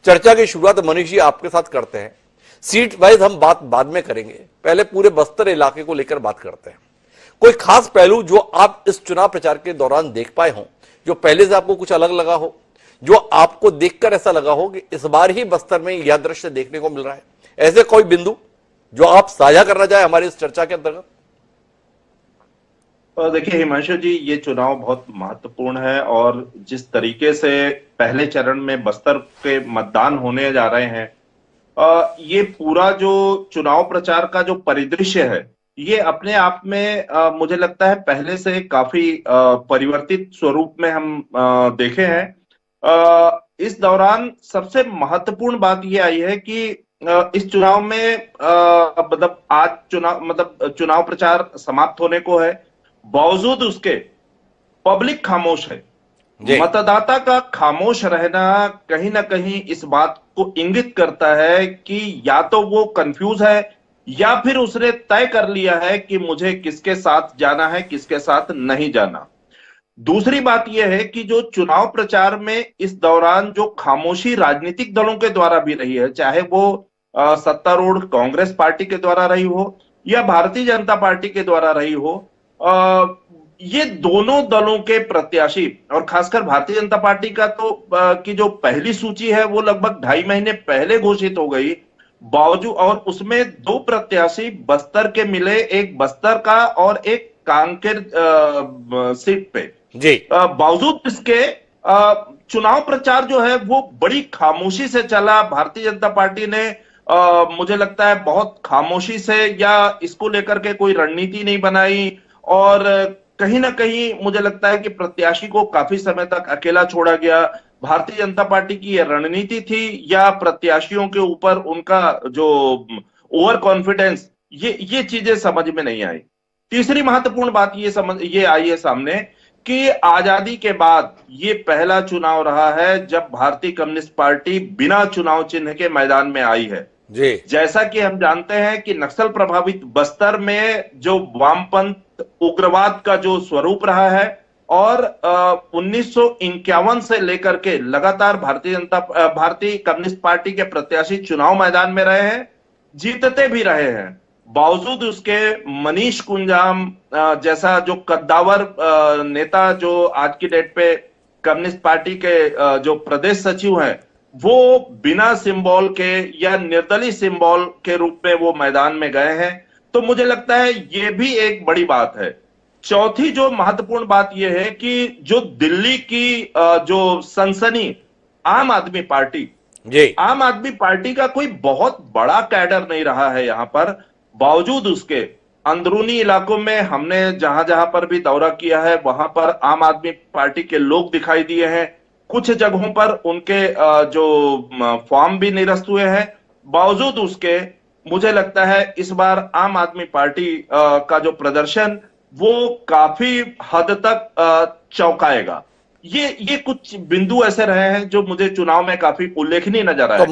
चर्चा की शुरुआत मनीष जी आपके साथ करते हैं। सीट वाइज हम बात बाद में करेंगे, पहले पूरे बस्तर इलाके को लेकर बात करते हैं। कोई खास पहलू जो आप इस चुनाव प्रचार के दौरान देख पाए हो, जो पहले से आपको कुछ अलग लगा हो, जो आपको देखकर ऐसा लगा हो कि इस बार ही बस्तर में यह दृश्य देखने को मिल रहा है, ऐसे कोई बिंदु जो आप साझा करना चाहे हमारी इस चर्चा के अंतर्गत? देखिए हिमांशु जी, ये चुनाव बहुत महत्वपूर्ण है और जिस तरीके से पहले चरण में बस्तर के मतदान होने जा रहे हैं, ये पूरा जो चुनाव प्रचार का जो परिदृश्य है, ये अपने आप में मुझे लगता है पहले से काफी परिवर्तित स्वरूप में हम देखे हैं। इस दौरान सबसे महत्वपूर्ण बात ये आई है कि इस चुनाव में मतलब आज चुनाव प्रचार समाप्त होने को है, बावजूद उसके पब्लिक खामोश है। मतदाता का खामोश रहना कहीं ना कहीं इस बात को इंगित करता है कि या तो वो कंफ्यूज है या फिर उसने तय कर लिया है कि मुझे किसके साथ जाना है, किसके साथ नहीं जाना। दूसरी बात यह है कि जो चुनाव प्रचार में इस दौरान जो खामोशी राजनीतिक दलों के द्वारा भी रही है, चाहे वो सत्तारूढ़ कांग्रेस पार्टी के द्वारा रही हो या भारतीय जनता पार्टी के द्वारा रही हो, ये दोनों दलों के प्रत्याशी और खासकर भारतीय जनता पार्टी का तो की जो पहली सूची है वो लगभग 2.5 महीने पहले घोषित हो गई, बावजूद और उसमें 2 प्रत्याशी बस्तर के मिले, एक बस्तर का और एक कांकेर सीट पे जी। बावजूद इसके चुनाव प्रचार जो है वो बड़ी खामोशी से चला। भारतीय जनता पार्टी ने मुझे लगता है बहुत खामोशी से या इसको लेकर के कोई रणनीति नहीं बनाई और कहीं ना कहीं मुझे लगता है कि प्रत्याशी को काफी समय तक अकेला छोड़ा गया। भारतीय जनता पार्टी की यह रणनीति थी या प्रत्याशियों के ऊपर उनका जो ओवर कॉन्फिडेंस, ये चीजें समझ में नहीं आई। तीसरी महत्वपूर्ण बात ये आई है सामने कि आजादी के बाद ये पहला चुनाव रहा है जब भारतीय कम्युनिस्ट पार्टी बिना चुनाव चिन्ह के मैदान में आई है जी। जैसा कि हम जानते हैं कि नक्सल प्रभावित बस्तर में जो वामपंथ उग्रवाद का जो स्वरूप रहा है और 1951 से लेकर के लगातार भारतीय कम्युनिस्ट पार्टी के प्रत्याशी चुनाव मैदान में रहे हैं, जीतते भी रहे हैं। बावजूद उसके मनीष कुंजाम जैसा जो कद्दावर नेता जो आज की डेट पे कम्युनिस्ट पार्टी के जो प्रदेश सचिव हैं, वो बिना सिंबल के या निर्दलीय सिंबल के रूप में वो मैदान में गए हैं। तो मुझे लगता है ये भी एक बड़ी बात है। चौथी जो महत्वपूर्ण बात यह है कि जो दिल्ली की जो सनसनी आम आदमी पार्टी जी, आम आदमी पार्टी का कोई बहुत बड़ा कैडर नहीं रहा है यहां पर, बावजूद उसके अंदरूनी इलाकों में हमने जहां जहां पर भी दौरा किया है वहां पर आम आदमी पार्टी के लोग दिखाई दिए हैं। कुछ जगहों पर उनके जो फॉर्म भी निरस्त हुए हैं, बावजूद उसके मुझे लगता है इस बार आम आदमी पार्टी का जो प्रदर्शन वो काफी हद तक चौंकाएगा। ये कुछ बिंदु ऐसे रहे हैं जो मुझे चुनाव में काफी उल्लेखनीय नजर आए।